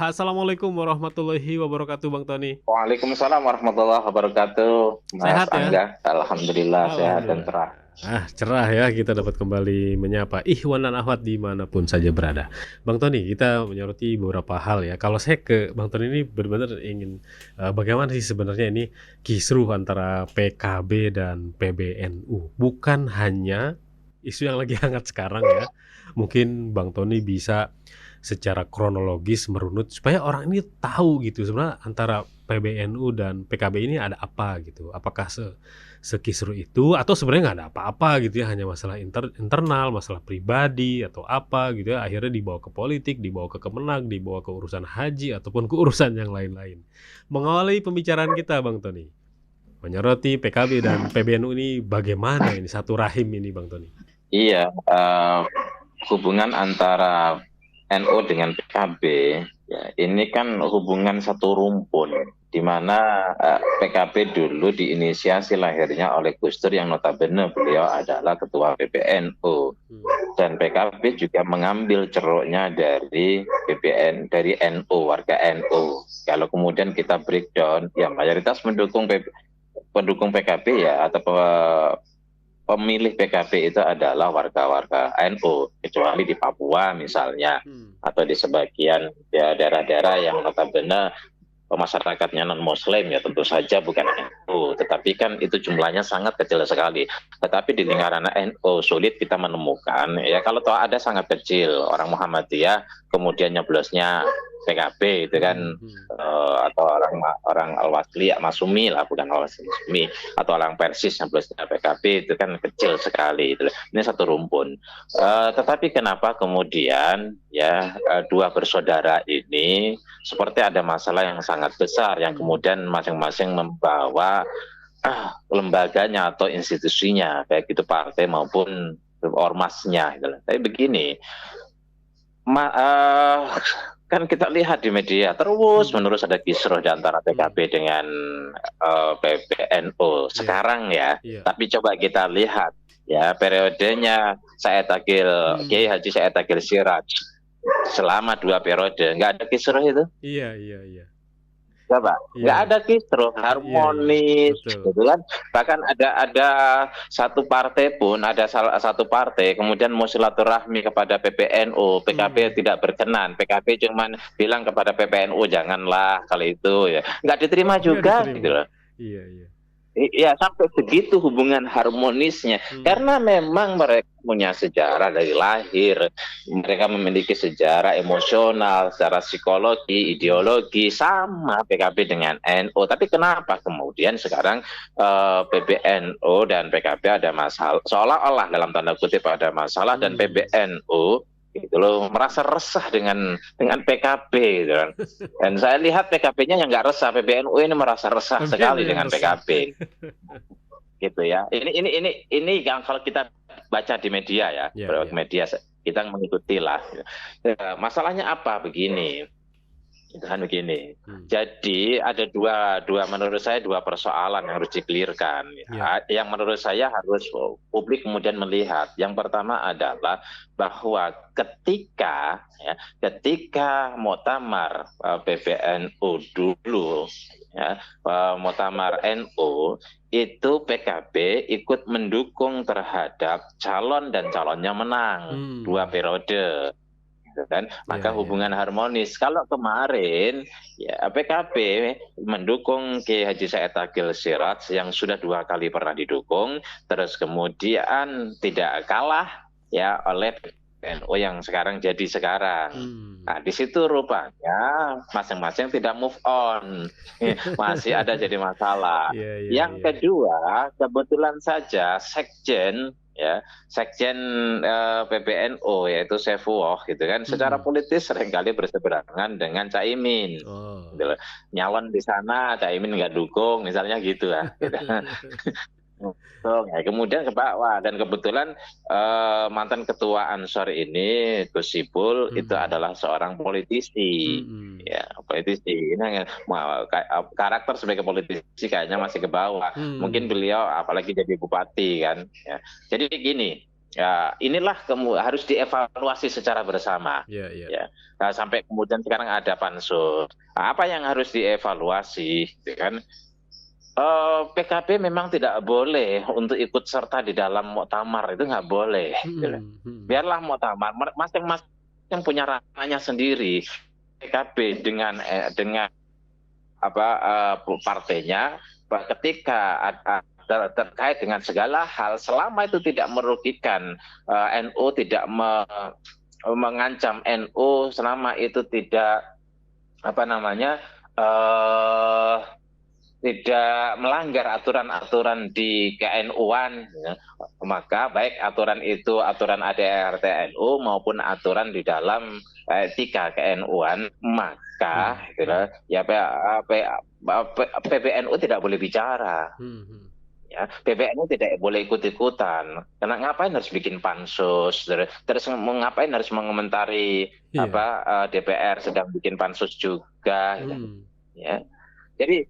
Assalamualaikum warahmatullahi wabarakatuh, Bang Tony. Waalaikumsalam warahmatullahi wabarakatuh, Mas Sehat ya? Angga. Alhamdulillah sehat dan Alhamdulillah. cerah. Cerah ya, kita dapat kembali menyapa ikhwan dan akhwat dimanapun saja berada. Bang Tony, kita menyoroti beberapa hal ya. Kalau saya ke Bang Tony ini benar-benar ingin bagaimana sih sebenarnya ini kisruh antara PKB dan PBNU. Bukan hanya isu yang lagi hangat sekarang ya. Mungkin Bang Tony bisa secara kronologis merunut supaya orang ini tahu gitu sebenarnya antara PBNU dan PKB ini ada apa gitu. Apakah sekisruh itu atau sebenarnya nggak ada apa-apa gitu ya, hanya masalah internal, masalah pribadi atau apa gitu ya, akhirnya dibawa ke politik, dibawa ke Kemenag, dibawa ke urusan haji ataupun ke urusan yang lain-lain. Mengawali pembicaraan kita Bang Tony, menyoroti PKB dan PBNU ini bagaimana ini satu rahim ini Bang Tony? Iya, hubungan antara NU dengan PKB ya, ini kan hubungan satu rumpun, di mana PKB dulu diinisiasi lahirnya oleh Gus Dur yang notabene beliau adalah ketua PBNU, dan PKB juga mengambil ceruknya dari dari NU, warga NU. Kalau kemudian kita breakdown, ya mayoritas pendukung PKB ya, atau pemilih PKB itu adalah warga-warga NU, kecuali di Papua misalnya, atau di sebagian ya, daerah-daerah yang notabene masyarakatnya non-Muslim, ya tentu saja bukan NU, tetapi kan itu jumlahnya sangat kecil sekali. Tetapi di lingkaran NU sulit kita menemukan, ya kalau toh ada sangat kecil orang Muhammadiyah kemudian nyeblosnya PKB itu kan, atau orang Al-Wasli ya Masumi lah, bukan Al-Wasli Masumi, atau orang Persis nyeblosnya PKB itu kan kecil sekali itu. Ini satu rumpun. Tetapi kenapa kemudian ya dua bersaudara ini seperti ada masalah yang sangat besar yang kemudian masing-masing membawa lembaganya atau institusinya, baik itu partai maupun ormasnya gitu. Tapi begini, kan kita lihat di media terus menerus ada kisruh di antara PKB dengan PBNU sekarang ya. Tapi coba kita lihat ya periodenya Said Agil, Kiai Haji Said Agil Siraj selama 2 periode, nggak ada kisruh itu. Iya. Coba, nggak ada kisruh, harmonis, gitu kan. Bahkan ada satu partai pun, ada satu partai kemudian mau silaturahmi kepada PBNU, PKB tidak berkenan, PKB cuman bilang kepada PBNU janganlah kali itu ya, nggak diterima juga, gitu loh. Iya, sampai segitu hubungan harmonisnya, karena memang mereka punya sejarah dari lahir, mereka memiliki sejarah emosional, secara psikologi, ideologi sama PKB dengan NU. Tapi kenapa kemudian sekarang PBNU dan PKB ada masalah, seolah-olah dalam tanda kutip ada masalah, dan PBNU gitu loh merasa resah dengan PKB gitu kan. Dan saya lihat PKB-nya yang nggak resah, PBNU ini merasa resah sekali dengan PKB gitu ya. Ini yang kalau kita baca di media ya, media kita mengikuti lah. Masalahnya apa begini? Kan begini. Jadi ada dua menurut saya dua persoalan yang harus dikelirkan. Yang menurut saya harus publik kemudian melihat. Yang pertama adalah bahwa ketika muktamar PBNU dulu ya, muktamar NU itu PKB ikut mendukung terhadap calon dan calonnya menang 2 periode. Kan, maka hubungan harmonis. Kalau kemarin ya PKB mendukung Kiai Haji Said Agil Siraj yang sudah 2 kali pernah didukung, terus kemudian tidak kalah ya oleh NU yang sekarang jadi sekarang. Nah, di situ rupanya masing-masing tidak move on, masih ada jadi masalah. Yang kedua, kebetulan saja sekjen PBNU yaitu Saifullah gitu kan, secara politis seringkali berseberangan dengan Caimin. Gitu. Nyalon di sana Caimin nggak dukung misalnya gitu lah. Gitu. Kemudian ke bawah, dan kebetulan mantan ketua Ansor ini Gus Sipul itu adalah seorang politisi, ya politisi. Ini karakter sebagai politisi kayaknya masih ke bawah. Mungkin beliau apalagi jadi bupati kan. Ya. Jadi gini, Ya, inilah harus dievaluasi secara bersama. Iya, iya. Ya, nah, sampai kemudian sekarang ada pansus. Nah, apa yang harus dievaluasi, gitu kan? PKB memang tidak boleh untuk ikut serta di dalam muktamar, itu nggak boleh. Gitu. Mhm, mhm. Biarlah muktamar, masing-masing punya ranahnya sendiri. PKB dengan apa partainya, ketika terkait dengan segala hal, selama itu tidak merugikan NU, tidak mengancam NU, selama itu tidak apa namanya eh tidak melanggar aturan-aturan di KNU-an, ya, maka baik aturan itu aturan ADART NU maupun aturan di dalam etika KNU-an, maka gitu, ya PBNU tidak boleh bicara. Ya, PBNU tidak boleh ikut-ikutan. Karena ngapain harus bikin pansus? Terus ngapain harus mengomentari DPR sedang bikin pansus juga? Ya. Jadi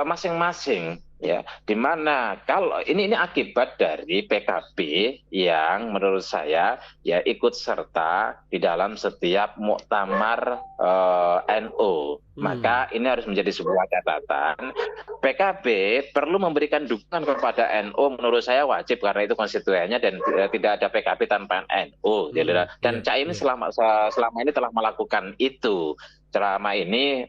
masing-masing, ya, dimana kalau ini akibat dari PKB yang menurut saya ya ikut serta di dalam setiap muktamar NU. Maka ini harus menjadi sebuah catatan. PKB perlu memberikan dukungan kepada NU, menurut saya wajib, karena itu konstituennya, dan tidak ada PKB tanpa NU. Dan Caimin selama ini telah melakukan itu. Selama ini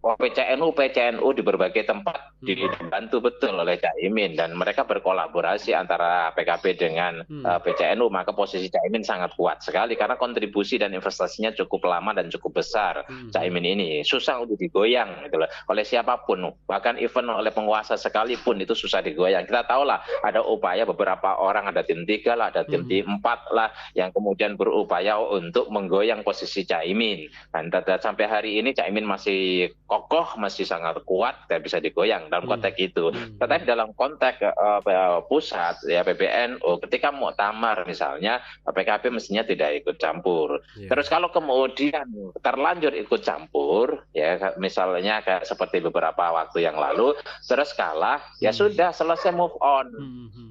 PCNU di berbagai tempat dibantu betul oleh Caimin, dan mereka berkolaborasi antara PKB dengan PCNU, maka posisi Caimin sangat kuat sekali karena kontribusi dan investasinya cukup lama dan cukup besar. Caimin ini susah untuk digoyang gitu loh, oleh siapapun, bahkan even oleh penguasa sekalipun itu susah digoyang. Kita tahu lah ada upaya beberapa orang, ada tim 3 lah, ada tim 4 lah yang kemudian berupaya untuk menggoyang posisi Caimin. Dan sampai hari ini Caimin masih kokoh, masih sangat kuat, tidak bisa digoyang dalam konteks itu. Tetapi dalam konteks pusat, ya PBNU, ketika muktamar misalnya, PKB mestinya tidak ikut campur. Terus kalau kemudian terlanjur ikut campur, ya misalnya kayak seperti beberapa waktu yang lalu, terus kalah, ya sudah, selesai, move on.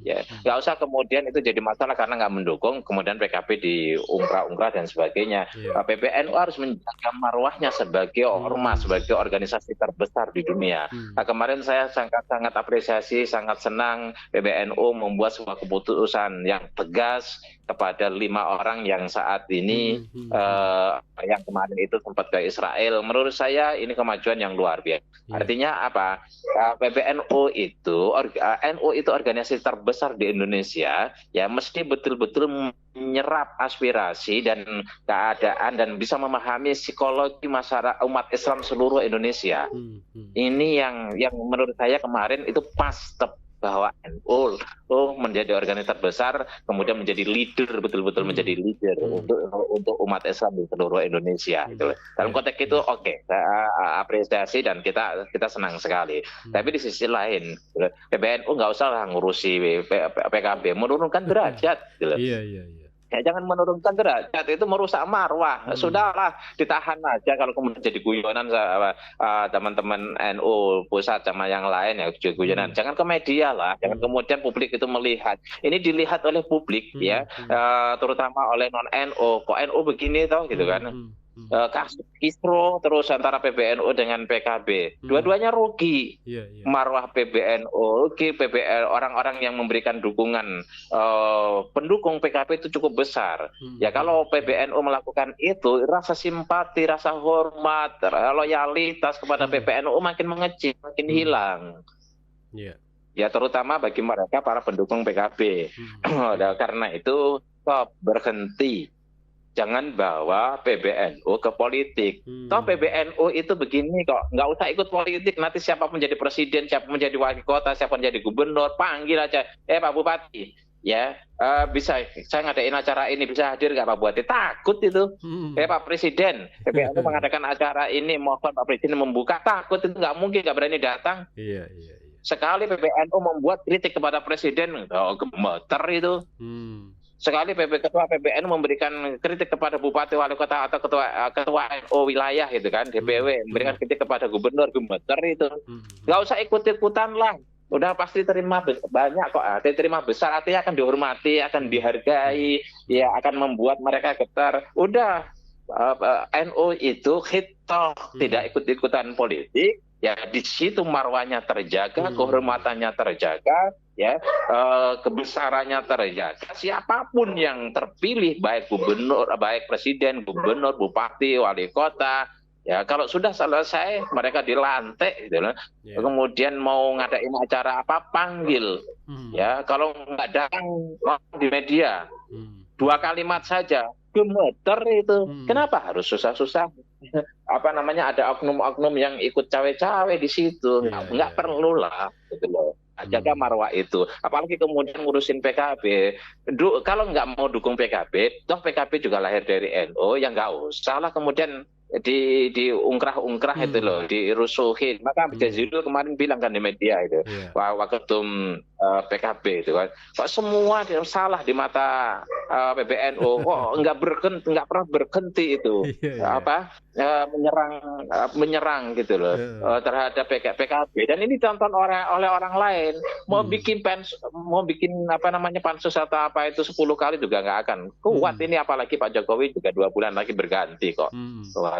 Ya, nggak usah kemudian itu jadi masalah karena nggak mendukung, kemudian PKB diungkra-ungkra dan sebagainya. PBNU harus menjaga marwahnya sebagai ormas, sebagai organisasi terbesar di dunia. Nah, kemarin saya sangat apresiasi, sangat senang PBNU membuat sebuah keputusan yang tegas kepada 5 orang yang saat ini yang kemarin itu sempat ke Israel. Menurut saya ini kemajuan yang luar biasa. Artinya apa? PBNU itu NU itu organisasi terbesar di Indonesia, ya mesti betul-betul menyerap aspirasi dan keadaan dan bisa memahami psikologi masyarakat umat Islam seluruh Indonesia. Ini yang menurut saya kemarin itu pas bahwa NU menjadi organisasi terbesar, kemudian menjadi leader, betul-betul menjadi leader untuk umat Islam di seluruh Indonesia. Gitu. Dalam konteks itu oke, saya apresiasi dan kita senang sekali. Tapi di sisi lain, PBNU nggak usah lah ngurusi PKB, menurunkan derajat. Gitu. Iya. Ya, jangan menurunkan derajat, itu merusak marwah. Sudahlah, ditahan aja. Kalau kemudian jadi guyonan teman-teman NU pusat sama yang lain, ya jadi guyonan. Jangan ke media lah, jangan kemudian publik itu melihat. Ini dilihat oleh publik, ya, terutama oleh non NU. Kok NU begini toh, gitu kan? Kasus kisruh terus antara PBNU dengan PKB, dua-duanya rugi. Marwah PBNU rugi, orang-orang yang memberikan dukungan pendukung PKB itu cukup besar. Ya kalau PBNU melakukan itu, rasa simpati, rasa hormat, loyalitas kepada PBNU makin mengecil, makin hilang. Ya terutama bagi mereka para pendukung PKB. Karena itu berhenti. Jangan bawa PBNU ke politik. Toh PBNU itu begini kok, nggak usah ikut politik. Nanti siapa menjadi presiden, siapa menjadi wali kota, siapa menjadi gubernur, panggil aja. Pak Bupati, ya bisa saya ngadain acara ini, bisa hadir nggak Pak Bupati? Takut itu. Pak Presiden, PBNU mengadakan acara ini, mohon Pak Presiden membuka, takut itu, nggak mungkin, nggak berani datang. Sekali PBNU membuat kritik kepada presiden, gemeter itu. Sekali ketua PBNU memberikan kritik kepada bupati, wali kota atau ketua NU wilayah gitu kan, DPW memberikan kritik kepada gubernur, gemeter itu. Nggak usah ikut-ikutan lah. udah pasti terima banyak kok. Terima besar artinya akan dihormati, akan dihargai, ya akan membuat mereka getar. Udah NU itu hitoh tidak ikut-ikutan politik, ya di situ marwahnya terjaga, kehormatannya terjaga, ya kebesarannya terjaga. Siapapun yang terpilih, baik gubernur, baik presiden, gubernur, bupati, wali kota, ya kalau sudah selesai mereka dilantik, gitu loh. Kemudian mau ngadain acara apa panggil, ya kalau nggak datang di media 2 kalimat saja gemeter itu. Kenapa harus susah-susah? Apa namanya, ada oknum-oknum yang ikut cawe-cawe di situ. Nggak perlu lah, gitu loh. Jaga marwah itu. Apalagi kemudian ngurusin PKB. Kalau nggak mau dukung PKB, toh PKB juga lahir dari NU, ya nggak usah lah kemudian diungkrah-ungkrah itu loh, dirusuhin. Maka Jazilul kemarin bilang kan di media itu, Waketum PKB itu kan, kok semua salah di mata PBNU, kok nggak pernah berhenti itu menyerang gitu loh terhadap PKB. Dan ini ditonton oleh orang lain. Mau bikin apa namanya pansus atau apa itu 10 kali juga nggak akan kuat ini, apalagi Pak Jokowi juga 2 bulan lagi berganti kok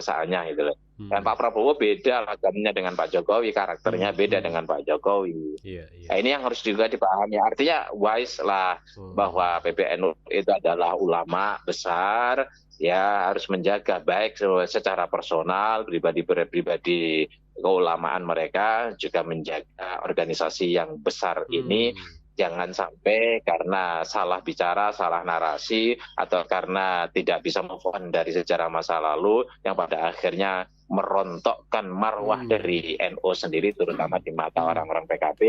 kekuasaannya gitu loh. Dan Pak Prabowo beda lagamnya dengan Pak Jokowi, karakternya beda dengan Pak Jokowi. Nah, ini yang harus juga dipahami. Artinya wise lah bahwa PBNU itu adalah ulama besar, ya harus menjaga baik secara personal, pribadi keulamaan mereka, juga menjaga organisasi yang besar ini. Jangan sampai karena salah bicara, salah narasi, atau karena tidak bisa move on dari sejarah masa lalu yang pada akhirnya merontokkan marwah dari NU sendiri, terutama di mata orang-orang PKB,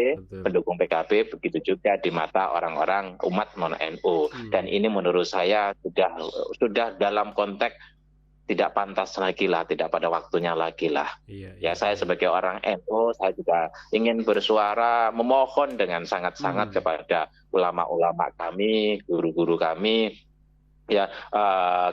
pendukung PKB, begitu juga di mata orang-orang umat non-NU. Dan ini menurut saya sudah dalam konteks tidak pantas lagi lah, tidak pada waktunya lagi lah. Ya saya sebagai orang NU, saya juga ingin bersuara, memohon dengan sangat-sangat kepada ulama-ulama kami, guru-guru kami, ya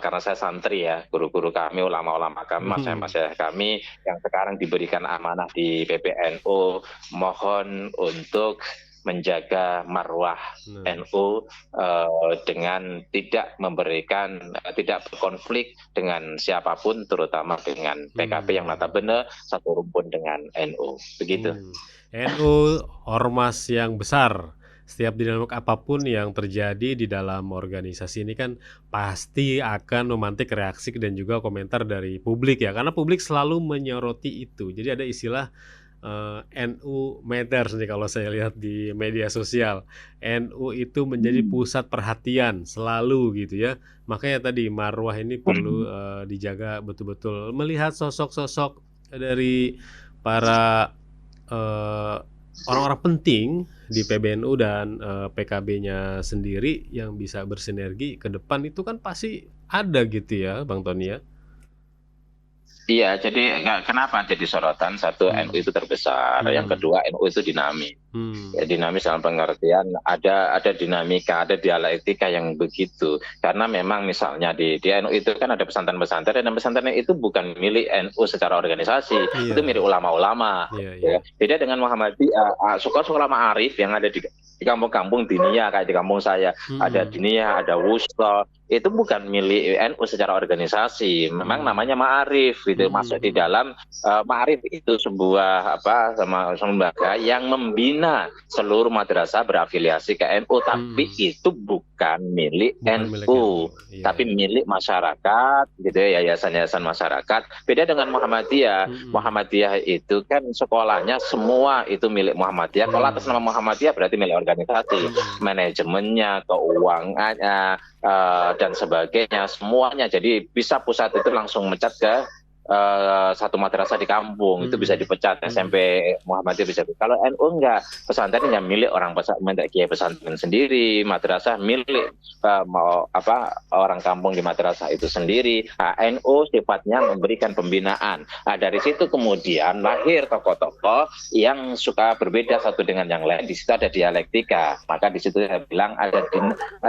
karena saya santri ya, guru-guru kami, ulama-ulama kami, masyayikh kami yang sekarang diberikan amanah di PBNU, mohon untuk menjaga marwah NU dengan tidak berkonflik dengan siapapun, terutama dengan PKB yang notabene satu rumpun dengan NU. Begitu. NU ormas yang besar. Setiap dinamik apapun yang terjadi di dalam organisasi ini kan pasti akan memantik reaksi dan juga komentar dari publik ya, karena publik selalu menyoroti itu. Jadi ada istilah NU matters nih kalau saya lihat di media sosial. NU itu menjadi pusat perhatian selalu gitu ya. Makanya tadi marwah ini perlu dijaga betul-betul. Melihat sosok-sosok dari para orang-orang penting di PBNU dan PKB-nya sendiri yang bisa bersinergi ke depan itu kan pasti ada gitu ya, Bang Tony ya. Iya, jadi kenapa jadi sorotan? Satu, NU itu terbesar. Yang kedua, NU itu dinamis. Ya, dinamis dalam pengertian ada dinamika, ada dialektika yang begitu. Karena memang misalnya di NU itu kan ada pesantren-pesantren, dan pesantren itu bukan milik NU secara organisasi, itu milik ulama-ulama. Ya. Beda dengan Muhammadiyah, sekolah ma'arif yang ada di kampung-kampung diniyah, kayak di kampung saya ada diniyah, ada wusta, itu bukan milik NU secara organisasi. Memang namanya ma'arif gitu, masuk di dalam ma'arif itu sebuah lembaga yang membina seluruh madrasah berafiliasi ke NU, tapi itu bukan milik NU, tapi milik masyarakat gitu ya, yayasan-yayasan masyarakat. Beda dengan Muhammadiyah. Muhammadiyah itu kan sekolahnya semua itu milik Muhammadiyah. Kalau atas nama Muhammadiyah berarti milik organisasi, manajemennya, keuangannya, dan sebagainya, semuanya. Jadi bisa pusat itu langsung mencat ke satu madrasah di kampung, itu bisa dipecat. SMP Muhammadiyah bisa. Kalau NU enggak, pesantren yang milik orang kiai pesantren sendiri, madrasah milik orang kampung di madrasah itu sendiri. Nah, NU sifatnya memberikan pembinaan. Nah, dari situ kemudian lahir tokoh-tokoh yang suka berbeda satu dengan yang lain. Di situ ada dialektika. Maka di situ saya bilang ada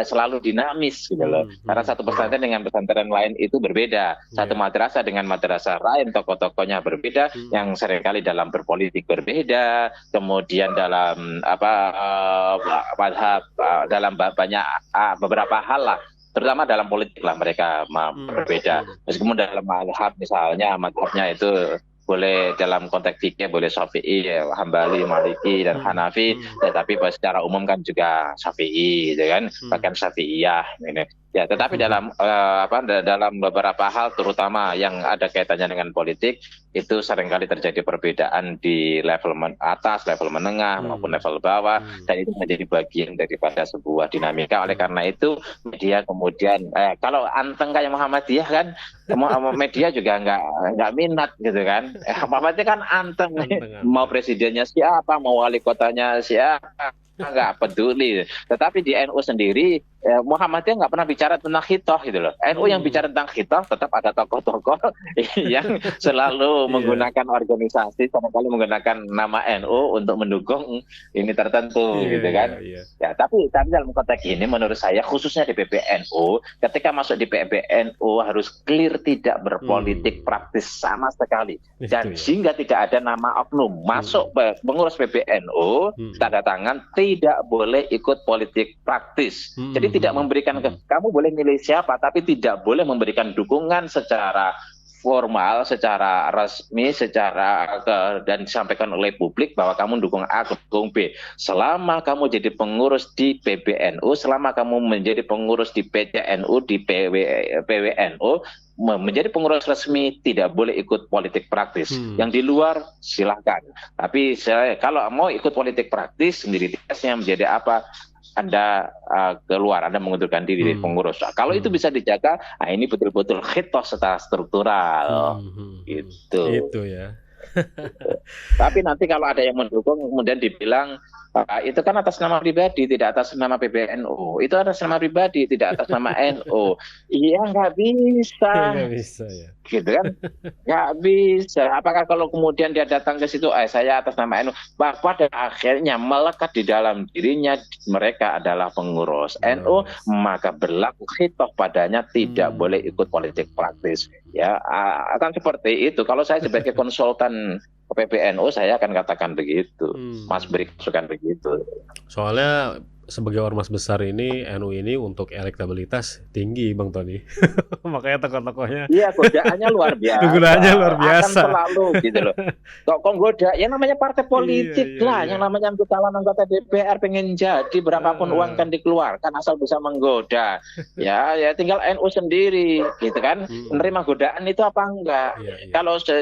selalu dinamis gitu loh. Karena satu pesantren dengan pesantren lain itu berbeda. Satu madrasah dengan madrasah selain tokoh-tokohnya berbeda, yang seringkali dalam berpolitik berbeda, kemudian dalam madhab, dalam banyak beberapa hal lah, terutama dalam politik lah mereka berbeda. Meskipun dalam madhab misalnya madhabnya itu boleh dalam konteks fikih boleh Syafi'i, Hambali, Maliki dan Hanafi, tetapi secara umum kan juga Syafi'i, gitu kan, bahkan Syafi'iyah ini. Ya, tetapi dalam dalam beberapa hal terutama yang ada kaitannya dengan politik itu seringkali terjadi perbedaan di level atas, level menengah maupun level bawah, dan itu menjadi bagian daripada sebuah dinamika. Oleh karena itu media kemudian kalau anteng kayak Muhammadiyah kan, media juga nggak minat gitu kan. Muhammadiyah kan anteng, mau presidennya siapa, mau wali kotanya siapa, nggak peduli. Tetapi di NU sendiri Muhammadiyah nggak pernah bicara tentang khitoh gitu loh. NU yang bicara tentang khitoh tetap ada tokoh-tokoh yang selalu menggunakan organisasi, seringkali menggunakan nama NU untuk mendukung ini tertentu gitu kan. Ya, tapi dalam konteks ini menurut saya khususnya di PBNU, ketika masuk di PBNU harus clear tidak berpolitik praktis sama sekali, dan sehingga tidak ada nama oknum masuk pengurus PBNU tanda tangan tidak boleh ikut politik praktis. Jadi tidak memberikan kamu boleh milih siapa, tapi tidak boleh memberikan dukungan secara formal, secara resmi, dan disampaikan oleh publik bahwa kamu dukung A, dukung B. Selama kamu jadi pengurus di PBNU, selama kamu menjadi pengurus di PCNU, di PWNU, menjadi pengurus resmi tidak boleh ikut politik praktis. Yang di luar silahkan. Tapi kalau mau ikut politik praktis sendiri tugasnya menjadi apa? Anda keluar, Anda mengundurkan diri dari pengurus. Kalau itu bisa dijaga, ini betul-betul khitoh secara struktural. Gitu. Itu ya. Tapi nanti kalau ada yang mendukung kemudian dibilang itu kan atas nama pribadi, tidak atas nama PBNU. Itu atas nama pribadi, tidak atas nama NU. Iya, nggak bisa. Nggak bisa ya. Gitu kan? Nggak bisa. Apakah kalau kemudian dia datang ke situ, saya atas nama NU, pada akhirnya melekat di dalam dirinya mereka adalah pengurus NU, maka berlaku khitoh padanya tidak boleh ikut politik praktis. Ya, akan seperti itu. Kalau saya sebagai konsultan PBNU saya akan katakan begitu. Mas beri masukan begitu. Soalnya sebagai ormas besar ini, NU ini untuk elektabilitas tinggi, Bang Tony. Makanya tokoh-tokohnya. Iya, godaannya luar biasa. Godaannya luar biasa. Akan selalu gitu loh. Kok goda, ya namanya partai politik lah. Yang namanya calon anggota DPR pengen jadi berapapun uang kan dikeluarkan asal bisa menggoda. Ya tinggal NU sendiri, gitu kan. Menerima godaan itu apa enggak?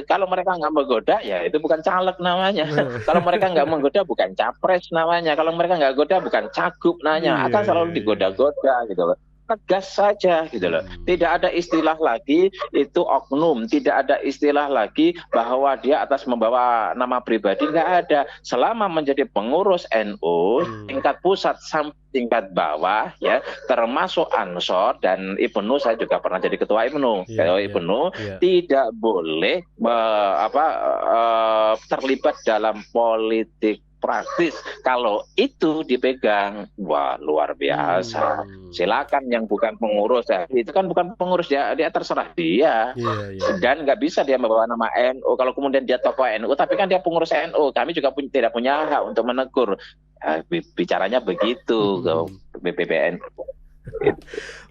Kalau mereka nggak menggoda, ya itu bukan caleg namanya. Kalau mereka nggak menggoda, bukan capres namanya. Kalau mereka nggak goda, bukan cagup namanya. Akan selalu digoda-goda gitu loh. Tegas saja gitu loh. Tidak ada istilah lagi itu oknum, tidak ada istilah lagi bahwa dia atas membawa nama pribadi, nggak ada. Selama menjadi pengurus NU tingkat pusat sampai tingkat bawah ya, termasuk Ansor dan IPNU, saya juga pernah jadi ketua IPNU. IPNU tidak boleh terlibat dalam politik praktis. Kalau itu dipegang, wah luar biasa. Silakan yang bukan pengurus ya, itu kan bukan pengurus, dia terserah dia. Dan nggak bisa dia membawa nama NU. Kalau kemudian dia tokoh NU, tapi kan dia pengurus NU, kami juga tidak punya hak untuk menegur. Bicaranya begitu ke BPBN.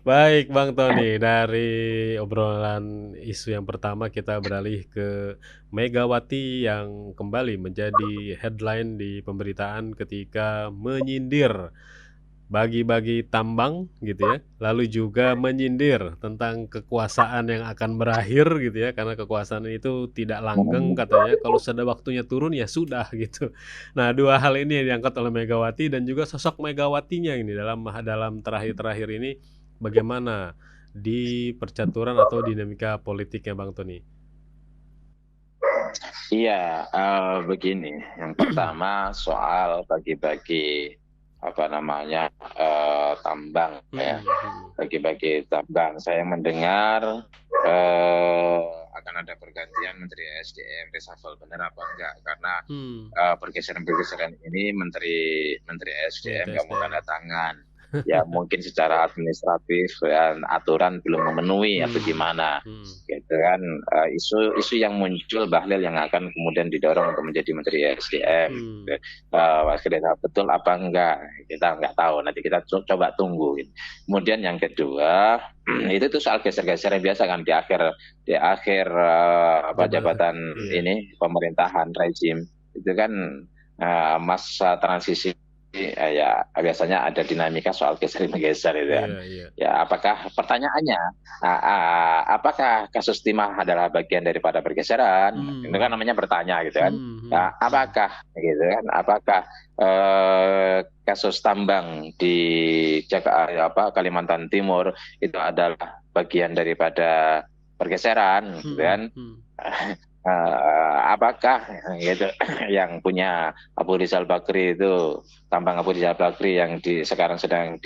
Baik Bang Tony, dari obrolan isu yang pertama kita beralih ke Megawati yang kembali menjadi headline di pemberitaan ketika menyindir bagi-bagi tambang gitu ya, lalu juga menyindir tentang kekuasaan yang akan berakhir gitu ya, karena kekuasaan itu tidak langgeng katanya, kalau sudah waktunya turun ya sudah gitu. Nah, dua hal ini yang diangkat oleh Megawati dan juga sosok Megawatinya ini dalam terakhir-terakhir ini bagaimana di percaturan atau dinamika politiknya Bang Tony? Iya, begini. Yang pertama soal bagi-bagi tambang ya, bagi-bagi tambang. Saya mendengar akan ada pergantian Menteri SDM, reshuffle, benar apa enggak? Karena pergeseran ini Menteri SDM nggak mau tanda tangan. ya mungkin secara administratif dan aturan belum memenuhi atau Hmm, gimana hmm, gitu kan. Isu-isu yang muncul Bahlil yang akan kemudian didorong untuk menjadi Menteri SDM gitu. hmm. Betul apa enggak kita nggak tahu, nanti kita coba tunggu gitu. Kemudian yang kedua itu tuh soal geser-geser yang biasa kan di akhir Jabatan, jabatan iya, ini pemerintahan rezim itu kan masa transisi ya biasanya ada dinamika soal geser menggeser itu kan. iya, iya. Ya apakah pertanyaannya apakah kasus timah adalah bagian daripada pergeseran? Itu kan Hmm, namanya bertanya gitu kan. hmm, hmm, Ya, hmm, apakah gitu kan? Apakah kasus tambang di Kalimantan Timur itu adalah bagian daripada pergeseran gitu hmm, kan? hmm. Apakah gitu yang punya Abu Rizal Bakri itu tambang Abu Rizal Bakri yang sekarang sedang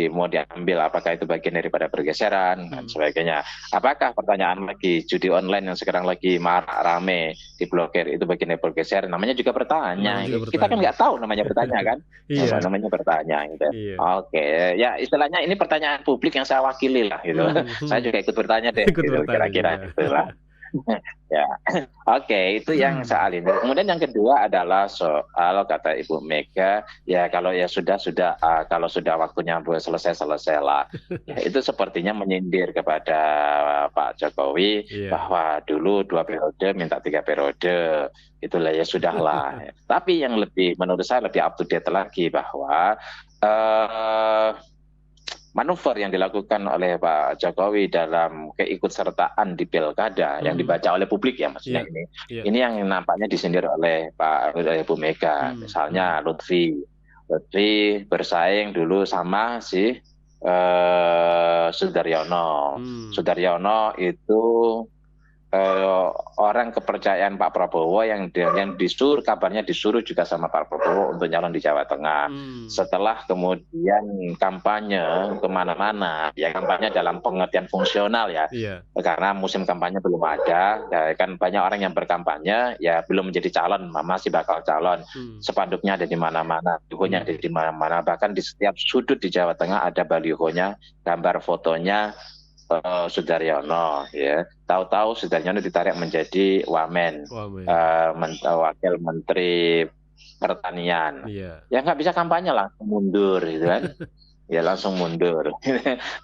mau diambil, apakah itu bagian daripada pergeseran dan Hmm. sebagainya. Apakah pertanyaan lagi judi online yang sekarang lagi marak rame diblokir itu bagian dari pergeseran? Namanya juga bertanya. Namanya juga Kita kan bertanya. nggak tahu namanya bertanya kan. Iya, Namanya bertanya gitu. iya. Oke, ya istilahnya ini pertanyaan publik yang saya wakili lah gitu. Hmm, Saya hmm. juga ikut bertanya deh Ikut gitu bertanya kira-kira juga. gitu. Ya, oke, itu yang soal ini. Kemudian yang kedua adalah soal kata Ibu Mega, ya kalau ya sudah kalau sudah waktunya selesai lah. Ya, itu sepertinya menyindir kepada Pak Jokowi Iya. bahwa dulu 2 periode minta 3 periode, itulah ya sudahlah. Tapi yang lebih menurut saya lebih up to date lagi bahwa eh, manuver yang dilakukan oleh Pak Jokowi dalam keikutsertaan di pilkada yang Mhm. dibaca oleh publik ya maksudnya Iya, iya. ini yang nampaknya disindir oleh Ibu Mega, Hmm, hmm, misalnya Lutfi bersaing dulu sama si Sudaryono. hmm. Sudaryono itu orang kepercayaan Pak Prabowo yang kabarnya disuruh juga sama Pak Prabowo untuk nyalon di Jawa Tengah. Hmm. Setelah kemudian kampanye kemana-mana, ya kampanye dalam pengertian fungsional ya, Iya. karena musim kampanye belum ada, ya kan banyak orang yang berkampanye ya belum menjadi calon, masih bakal calon. Hmm, Spanduknya ada di mana-mana, balihonya ada hmm. di mana-mana, bahkan di setiap sudut di Jawa Tengah ada balihonya, gambar fotonya Sudaryono ya. Tahu-tahu Sudaryono ditarik menjadi Wamen, Wah, men. Wakil Menteri Pertanian. Iya. Ya nggak bisa kampanye langsung mundur gitu kan. Ya langsung mundur.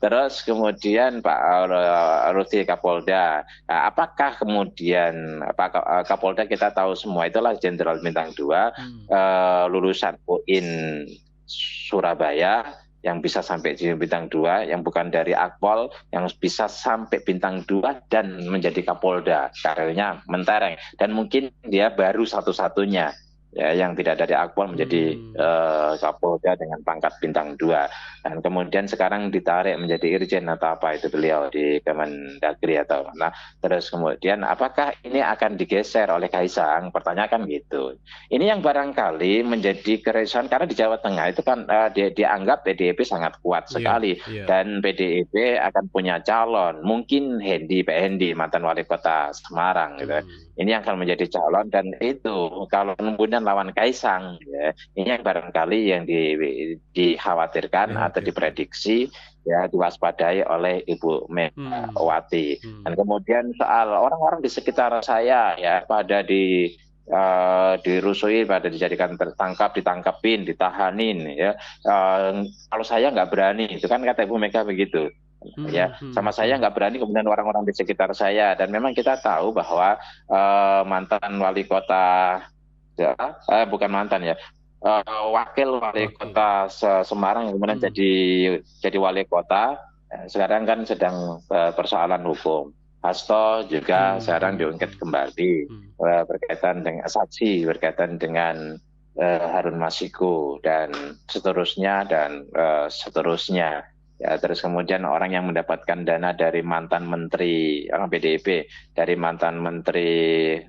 Terus kemudian Pak Ruti Kapolda. Nah, apakah kemudian Pak Kapolda kita tahu semua itulah Jenderal Bintang 2 Hmm, lulusan UIN Surabaya yang bisa sampai di bintang 2, yang bukan dari Akpol, yang bisa sampai bintang 2 dan menjadi Kapolda. Karirnya mentereng dan mungkin dia baru satu-satunya ya yang tidak dari Akpol menjadi hmm. Kapolda dengan pangkat bintang 2 dan kemudian sekarang ditarik menjadi Irjen atau apa itu beliau di Kemendagri atau mana. Terus kemudian apakah ini akan digeser oleh Kaisang? Pertanyaan kan gitu. Ini yang barangkali menjadi keresahan karena di Jawa Tengah itu kan dianggap PDIP sangat kuat Iya, sekali iya. dan PDIP akan punya calon, mungkin Pak Hendi mantan wali kota Semarang gitu. Hmm, Ini yang akan menjadi calon dan itu kalau kemudian lawan Kaisang ya, ini yang barangkali yang dikhawatirkan atau dikhawatirkan. diprediksi ya diwaspadai oleh Ibu Hmm, Megawati. Dan hmm. kemudian soal orang-orang di sekitar saya ya pada dirusui, pada dijadikan tertangkap, ditangkapin, ditahanin ya. Kalau saya nggak berani, itu kan kata Ibu Mega begitu Hmm, ya, hmm, sama saya hmm. nggak berani kemudian orang-orang di sekitar saya, dan memang kita tahu bahwa mantan wali kota ya, bukan mantan ya, wakil wali Wakil. kota Semarang yang kemudian Hmm, jadi wali kota sekarang kan sedang persoalan hukum. Hasto juga hmm, sekarang hmm, diungkit hmm, kembali hmm. berkaitan dengan saksi, berkaitan dengan Harun Masiku dan seterusnya. Ya, terus kemudian orang yang mendapatkan dana dari mantan menteri orang PDIP, dari mantan menteri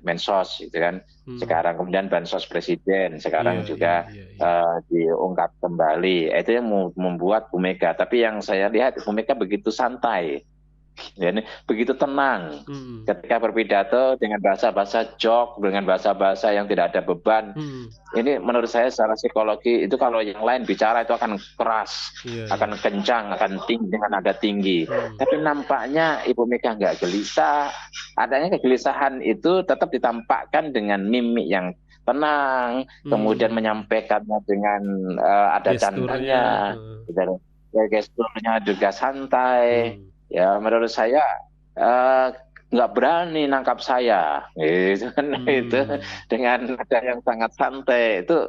Mensos, gitu kan. Hmm. Sekarang kemudian bansos presiden, Iya, sekarang iya, juga iya, iya. diungkap kembali. Itu yang membuat Bu Mega. Tapi yang saya lihat Bu Mega begitu santai, Ya, ini begitu tenang Hmm. ketika berpidato dengan bahasa-bahasa jok, dengan bahasa-bahasa yang tidak ada beban. Hmm. Ini menurut saya secara psikologi itu kalau yang lain bicara itu akan keras, Iya, iya. akan kencang, akan tinggi dengan nada tinggi. Hmm. Tapi nampaknya Ibu Mega nggak gelisah. Adanya kegelisahan itu tetap ditampakkan dengan mimik yang tenang, kemudian Hmm. menyampaikannya dengan ada Gesturnya. candanya, gesturnya juga santai. Hmm. Ya, menurut saya eh, nggak berani nangkap saya, gitu kan. Itu Hmm. dengan nada yang sangat santai itu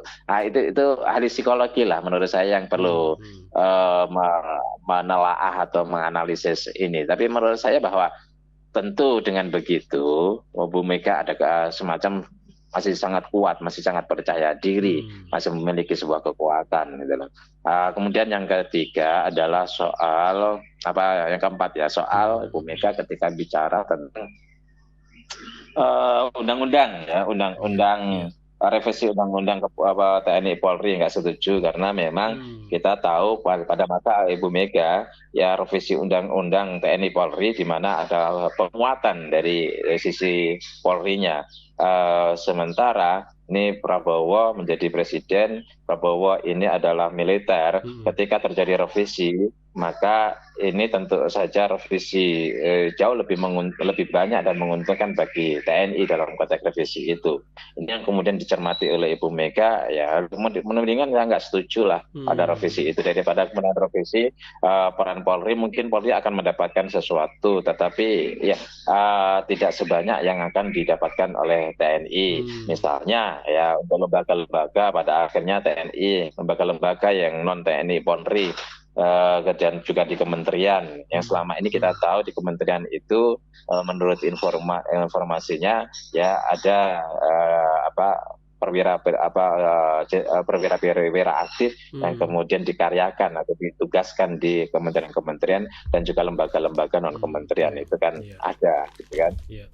ahli psikologi lah menurut saya yang perlu Hmm. menelaah atau menganalisis ini. Tapi menurut saya bahwa tentu dengan begitu, Bu Mega ada semacam masih sangat kuat, masih sangat percaya diri, Hmm. masih memiliki sebuah kekuatan gitu loh. Kemudian yang ketiga adalah soal apa yang keempat ya, soal Bu Mega ketika bicara tentang undang-undang ya, Iya, iya. revisi undang-undang TNI Polri nggak setuju karena memang Hmm. kita tahu pada masa Ibu Mega ya revisi undang-undang TNI Polri di mana ada penguatan dari sisi Polri-nya. Sementara ini Prabowo menjadi presiden, Prabowo ini adalah militer. Hmm. Ketika terjadi revisi, maka ini tentu saja revisi jauh lebih banyak dan menguntungkan bagi TNI dalam konteks revisi itu. Ini yang kemudian dicermati oleh Ibu Mega, ya mendingan ya nggak setuju lah ada revisi Hmm. itu daripada kemudian revisi peran Polri, mungkin Polri akan mendapatkan sesuatu, tetapi ya tidak sebanyak yang akan didapatkan oleh TNI. Hmm. Misalnya ya untuk lembaga-lembaga pada akhirnya TNI, lembaga-lembaga yang non TNI Polri dan juga di kementerian yang Hmm. selama ini kita tahu di kementerian itu menurut informasinya ya ada perwira aktif yang Hmm. kemudian dikaryakan atau ditugaskan di kementerian-kementerian dan juga lembaga-lembaga non Hmm. kementerian Hmm. itu kan Iya, ada, gitu kan. iya.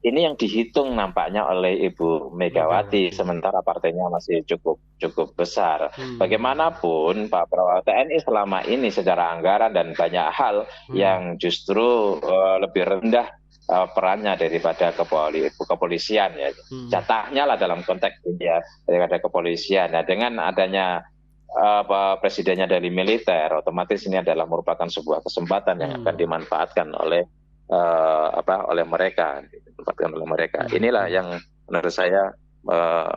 Ini yang dihitung nampaknya oleh Ibu Megawati, Megawati. sementara partainya masih cukup cukup besar. Hmm. Bagaimanapun Pak Prabowo, TNI selama ini secara anggaran dan banyak hal Hmm. yang justru lebih rendah perannya daripada kepolisian ya. Hmm. Jatahnya lah dalam konteks ini ya daripada kepolisian. Nah, dengan adanya presidennya dari militer, otomatis ini adalah merupakan sebuah kesempatan yang akan Hmm. dimanfaatkan oleh oleh mereka, ditempatkan oleh mereka. Hmm. Inilah Hmm. yang menurut saya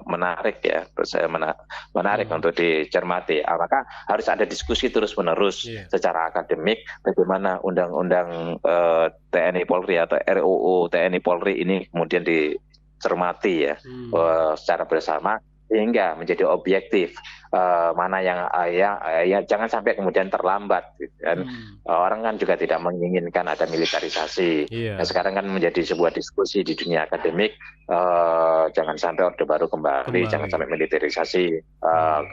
menarik ya, menurut saya menarik Hmm. untuk dicermati. Maka harus ada diskusi terus-menerus Iya. secara akademik bagaimana undang-undang TNI Polri atau RUU TNI Polri ini kemudian dicermati ya Hmm. secara bersama sehingga menjadi objektif mana yang jangan sampai kemudian terlambat gitu kan. Hmm. Orang kan juga tidak menginginkan ada militerisasi. Nah, Iya. sekarang kan menjadi sebuah diskusi di dunia akademik, jangan sampai Orde Baru kembali, jangan Kembali. sampai militerisasi Hmm.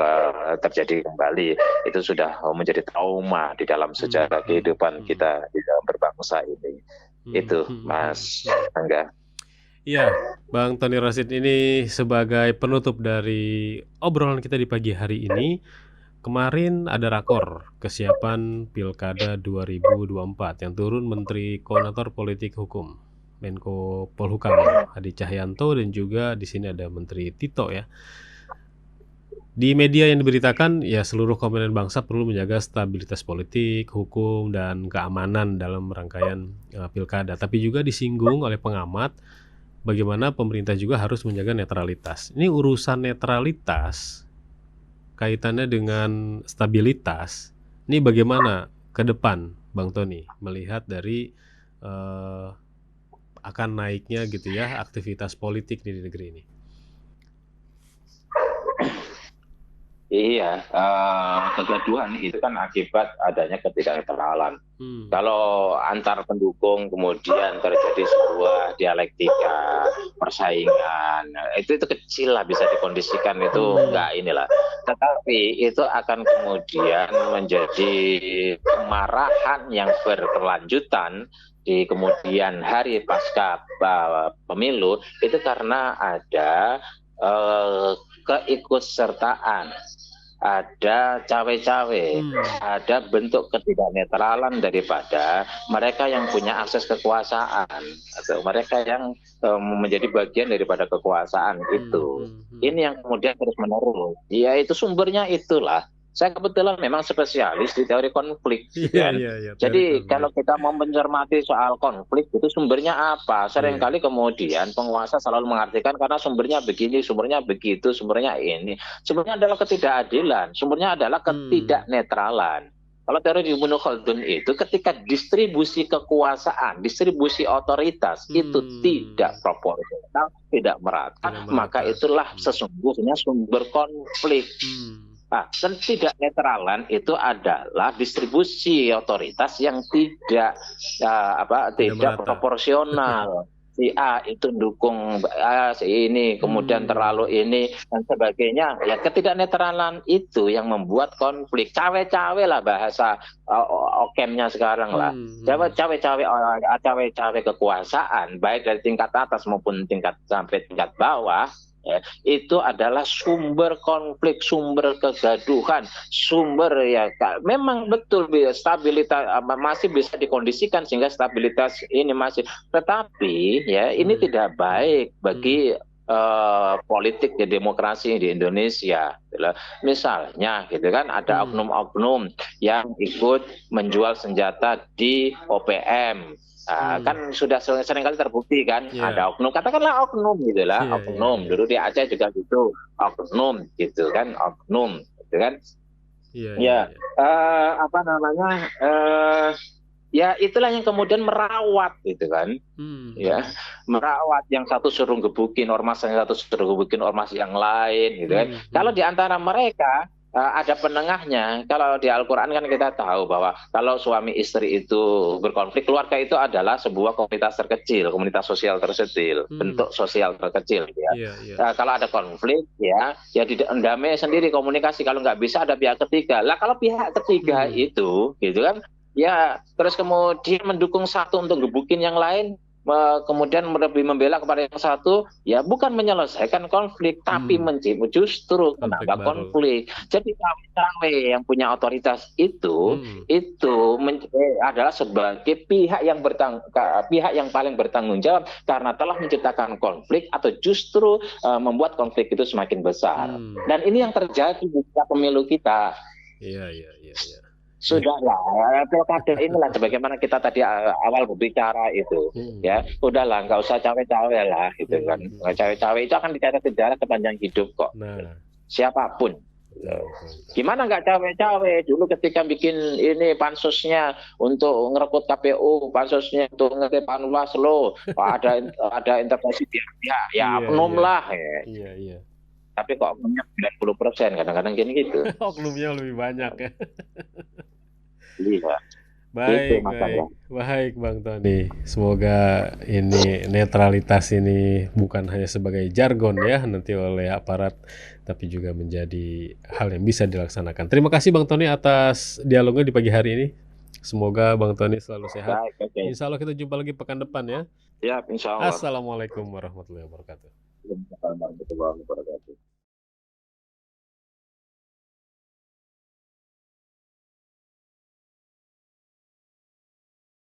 terjadi kembali. Itu sudah menjadi trauma di dalam Hmm. sejarah Hmm. kehidupan Hmm. kita di dalam berbangsa ini. Hmm. Itu Hmm. Hmm. Mas Hmm. Angga. Iya, Bang Tony Rasid, ini sebagai penutup dari obrolan kita di pagi hari ini. Kemarin ada rakor kesiapan Pilkada 2024 yang turun Menteri Koordinator Politik Hukum, Menko Polhukam Hadi Cahyanto, dan juga di sini ada Menteri Tito ya. Di media yang diberitakan ya seluruh komponen bangsa perlu menjaga stabilitas politik, hukum, dan keamanan dalam rangkaian pilkada. Tapi juga disinggung oleh pengamat bagaimana pemerintah juga harus menjaga netralitas. Ini urusan netralitas kaitannya dengan stabilitas. Ini bagaimana ke depan, Bang Tony, melihat dari akan naiknya gitu ya aktivitas politik di negeri ini? Iya, kegaduhan itu kan akibat adanya ketidaknetralan. Kalau antar pendukung kemudian terjadi sebuah dialektika, persaingan, itu kecil lah, bisa dikondisikan, itu enggak inilah. Tetapi itu akan kemudian menjadi kemarahan yang berkelanjutan di kemudian hari pasca pemilu, itu karena ada keikutsertaan ada cawe-cawe, Hmm. ada bentuk ketidaknetralan daripada mereka yang punya akses kekuasaan atau mereka yang menjadi bagian daripada kekuasaan Hmm. itu. Hmm. Hmm. Ini yang kemudian terus menerus. Ya itu sumbernya itulah. Saya kebetulan memang spesialis di teori konflik, gitu Iya, kan. iya, iya, teori Jadi konflik. kalau kita mau mencermati soal konflik itu sumbernya apa? Iya. Seringkali kemudian penguasa selalu mengartikan karena sumbernya begini, sumbernya begitu, sumbernya ini. Sumbernya adalah ketidakadilan, sumbernya adalah Hmm. ketidaknetralan. Kalau teori di Ibnu Khaldun itu ketika distribusi kekuasaan, distribusi otoritas itu Hmm. tidak proporsional, tidak merata, Tidak maka merata. itulah Hmm. sesungguhnya sumber konflik. Hmm. Nah, ketidaknetralan itu adalah distribusi otoritas yang Tidak tidak merata. proporsional. Si A itu dukung A, si ini, kemudian terlalu Hmm. ini dan sebagainya. Ya ketidaknetralan itu yang membuat konflik. Cawe-cawe lah bahasa okemnya sekarang lah. Hmm. Hmm. Cawe-cawe kekuasaan baik dari tingkat atas maupun tingkat sampai tingkat bawah. Ya, itu adalah sumber konflik, sumber kegaduhan, sumber ya memang betul stabilitas masih bisa dikondisikan sehingga stabilitas ini masih, tetapi ya ini Hmm. tidak Hmm. baik Hmm. bagi politik di demokrasi di Indonesia. Misalnya, gitu kan, ada Hmm. oknum-oknum yang ikut menjual senjata di OPM. Nah, Hmm. kan sudah sering kali terbukti kan Iya. ada oknum, katakanlah oknum gitu lah, Iya, iya, oknum iya. dulu di Aceh juga gitu, oknum gitu kan, oknum gitu kan. Iya, iya, Ya, iya. apa namanya, ya itulah yang kemudian merawat gitu kan, Hmm. ya, Hmm. merawat yang satu suruh gebukin ormas, yang satu suruh gebukin ormas yang lain gitu kan. Hmm. Kalau Hmm. di antara mereka ada penengahnya. Kalau di Al-Quran kan kita tahu bahwa kalau suami istri itu berkonflik, keluarga itu adalah sebuah komunitas terkecil, komunitas sosial terkecil, Hmm. bentuk sosial terkecil ya. Iya, iya. Kalau ada konflik ya damai sendiri komunikasi. Kalau nggak bisa ada pihak ketiga. Lah kalau pihak ketiga Hmm. itu gitu kan, ya terus kemudian mendukung satu untuk gebukin yang lain, kemudian lebih membela kepada yang satu, ya bukan menyelesaikan konflik tapi Hmm. justru Konflik menambah baru. konflik. Jadi cawe-cawe yang punya otoritas itu Hmm. adalah sebagai pihak yang paling bertanggung jawab karena telah menciptakan konflik atau justru membuat konflik itu semakin besar. Hmm. Dan ini yang terjadi di pemilu kita. Iya, iya, iya, iya. Sudahlah, pilkada inilah sebagaimana kita tadi awal berbicara itu, Hmm. ya, udahlah, nggak usah cawe-cawe lah, gitu kan. Hmm. Cawe-cawe itu akan dicatat sejarah sepanjang hidup kok, Nah, siapapun. betul, betul, betul. Gimana nggak cawe-cawe? Dulu ketika bikin ini pansusnya untuk ngerekut KPU, pansusnya untuk ngerekut Panwaslo, ada intervensi pihak-pihak, ya Iya, oknum iya. lah. Ya. Iya, iya. Tapi kok oknumnya 90%, kadang-kadang gini gitu. Oknumnya lebih banyak ya. Iya, itu Baik, baik. masalah. Baik, Bang Tony. Semoga ini netralitas ini bukan hanya sebagai jargon ya nanti oleh aparat, tapi juga menjadi hal yang bisa dilaksanakan. Terima kasih Bang Tony atas dialognya di pagi hari ini. Semoga Bang Tony selalu sehat. Baik, oke. Insya Allah kita jumpa lagi pekan depan ya. Ya, insya Allah. Assalamualaikum warahmatullahi wabarakatuh. Warahmatullahi wabarakatuh.